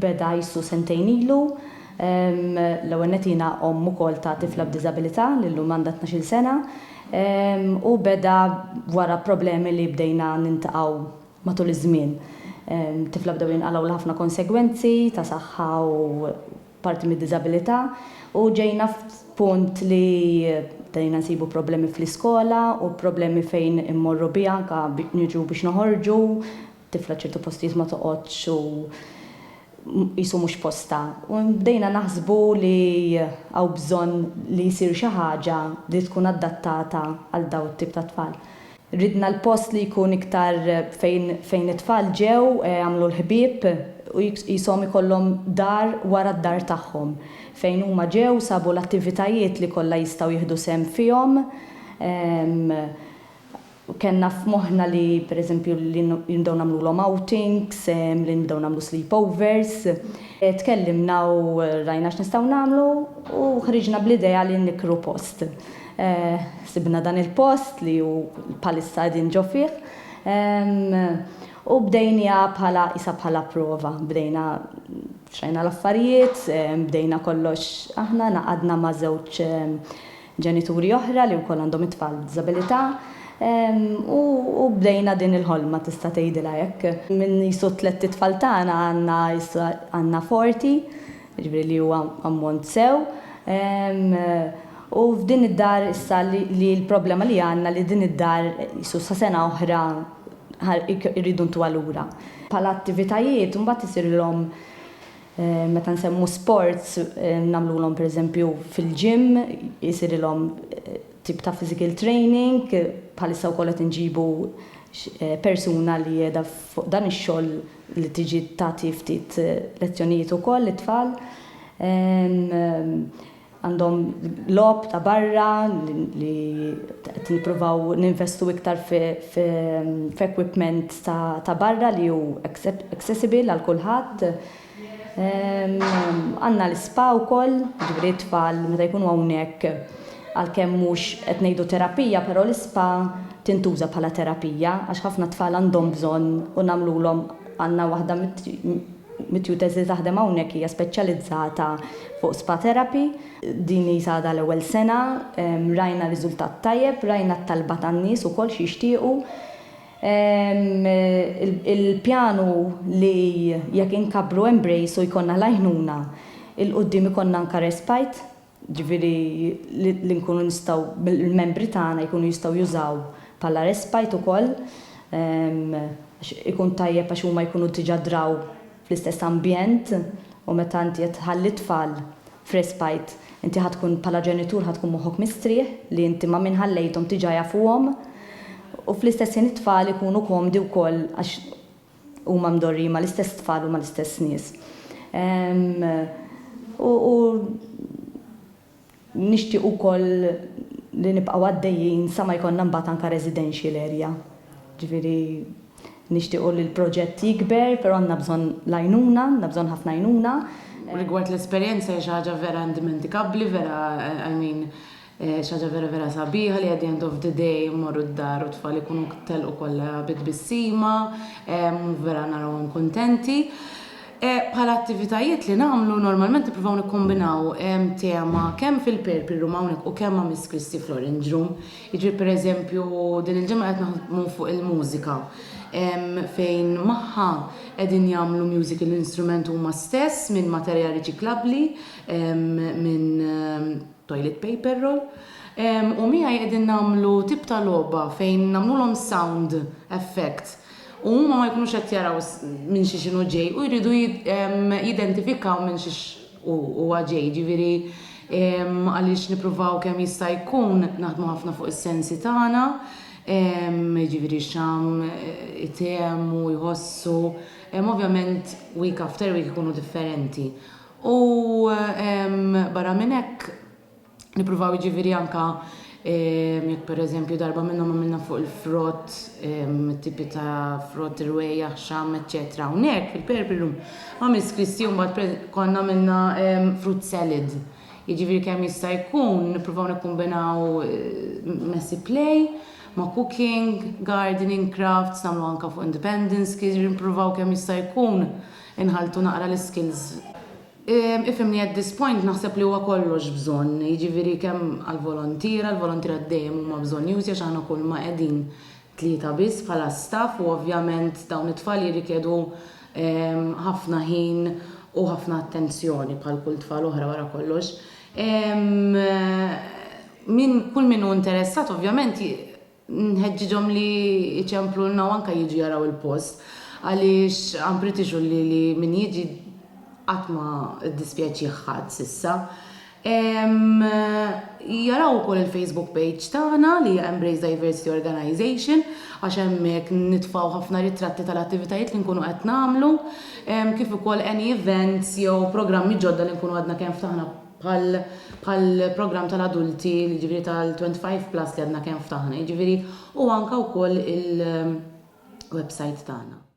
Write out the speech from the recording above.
beda jissu sentejn ilu. L-ewwel netina ukoll ta' tifla b'diżabilità li llum għandha 12 sena. U beda wara problemi li bdejna nintaqgħu matul iż-żmien. Tifla bdew jinqalgħu ħafna konsegwenzi ta' saħħa u parti mid-diżabilità u ġejna f'punt li bdejna nsibu problemi fl-iskola u problemi fejn immorru biha anke niġu biex noħorġu, tifla ċertu postijiet ma toqgħodx u jisu mhux posta. U bdejna naħsbu li hawn bżonn li jsir xi ħaġa li tkun adattata għal dawn it-tip ta' tfal. Ridna l-post li jkun iktar fejn it-tfal ġew għamlu l-ħbieb u jisom ikollhom dar wara d-dar tagħhom fejn huma ġew sabu l-attivitajiet li kollha jistgħu jieħdu sehem fihom. Kenna f'moħħna li pereżempju li nibdew nagħmluhom outings, li nibdew nagħmlu sleepovers. Tkellimna u rajna x'nistgħu nagħmlu u ħriġna bl-idea li nikru post. Sibna dan il-post li hu bħalissa qegħdin ġo fih. U bdejna bħala prova. Bdejna xrajna l-affarijiet, bdejna kollox aħna naqadna ma' żewġ ġenituri oħra li wkoll għandhom it-tfal b'diżabilità. U bdejna din il-ħolma tista' tgħidilha hekk. Minn jisu 3 tfal tagħna għandna 40, jiġifieri li huwa ammont sew. U f'din id-dar issa li l-problema li għandna li din id-dar jisu sa sena oħra irridu ntuha lura. Bħala attivitajiet mbagħad isirilhom meta nsemmu sports nagħmluhom pereżempju fil-gym, isirilhom tip ta' physical training, bħalissa wkoll qed inġibu persuna li qiegħda fuq dan ix-xogħol li tiġi tagħti ftit lezzjonijiet ukoll it-tfal. Għandhom logħob ta' barra li qed nippruvaw ninvestu iktar f'equipment ta' barra li hu accessible għal kulħadd. Għandna l-ispa wkoll, ġifieri t-tfal meta jkunu hawnhekk għalkemm mhux qed ngħidu terapija, però l-ispa tintuża bħala terapija għax ħafna tfal għandhom bżonn u nagħmluhom għandna waħda mit-tutors li taħdem hawnhekk hija speċjalizzata fuq spa therapy. Din jisada l-ewwel sena, rajna riżultat tajjeb, rajna t-talba tan-nies ukoll xi jixtiequ. Il-pjanu li jekk inkabru embrace u jkollna l-għajnuna, il-qudiem ikollna anke respite. Ġifieri li nkunu nistgħu il-membri tagħna jkunu jistgħu jużaw bħala respite ukoll. Ikun tajjeb għax huma jkunu diġà draw fl-istess ambjent u meta inti qed tħalli tfal f'respite inti ħadkun bħala ġenitur ħadkun moħħok mistrieħ li inti ma minħallejthom diġà jafuhom u fl-istess ħin it-tfal ikunu komdi wkoll għax huma mdorri ma l-istess tfal u ma l-istess nies. Nixtieq ukoll li nibqgħu għaddejjin sa ma jkollna mbagħad anke residential area. Ġifieri nixtiequ li l-proġett jikber, però għandna bżonn l-għajnuna, għandna bżonn ħafna għajnuna. Rigward l-esperjenza hija xi ħaġa vera indimentikabbli, vera xi ħaġa vera sabiħa li at the end of the day mmorru d-dar u tfal ikunu telqu kollha bit-bissima, vera narawhom kuntenti. Bħala attivitajiet li nagħmlu normalment nippruvaw nikkombinaw tema kemm fil-Purple Room hawnhekk u kemm ma' Miss Christy Florange Room. Jiġri pereżempju din il-ġimgħa qed naħdmu fuq il-mużika fejn magħha qegħdin jagħmlu musical instrument huma stess minn materjal riċiklabbli minn toilet paper roll. U miegħi qegħdin nagħmlu tip ta' logħba fejn nagħmluhom sound effect. U huma ma jkunux qed jaraw minn xi xinu ġej u jridu jidentifikaw minn xi huwa ġej. Ġifieri għaliex nippruvaw kemm jista' jkun naħdmu ħafna fuq is-sensi tagħna, ġifieri xam itehmu jħossu, ovvjament week after week ikunu differenti. U barra minn hekk nippruvaw jiġifieri anke jekk pereżempju darba minnhom għamilna fuq il-frott, tipi ta' frott irwejja, ħxam, eċċetera. Hawnhekk fil-Purple Room ma' Miss Christy mbagħad konna għamilna fruit salad. Jiġifieri kemm jista' jkun nippruvaw nikkombinaw messy play ma' cooking, gardening, crafts, nagħmlu anke fuq independence skills, nippruvaw kemm jista' jkun inħaltu naqra l-skills. Ifimni at this point naħseb li huwa kollox bżonn, jiġifieri kemm għall-volontira dejjem huma bżonn jużja x'aħna kull ma qegħdin tlieta biss bħala staff u ovvjament dawn it-tfal jirrikjedu ħafna ħin u ħafna attenzjoni bħal kull tfal oħra wara kollox. Kull min hu interessat ovvjament nħeġġiġhom li jċemplu lna u anke jiġu jaraw il-post għaliex I'm pretty sure li min jiġi qatt ma ddispjaċi ħadd s'issa. Jaraw ukoll il-Facebook page tagħna li hija Embrace Diversity Organization għax hemmhekk nitfgħu ħafna ritratti tal-attivitajiet li nkunu qed nagħmlu, kif ukoll any events jew programmi ġodda li nkunu għadna kemm ftaħna bħal programm tal-adulti li ġifieri tal-25 plus li għadna kemm ftaħna, jiġifieri u anke wkoll il-website tagħna.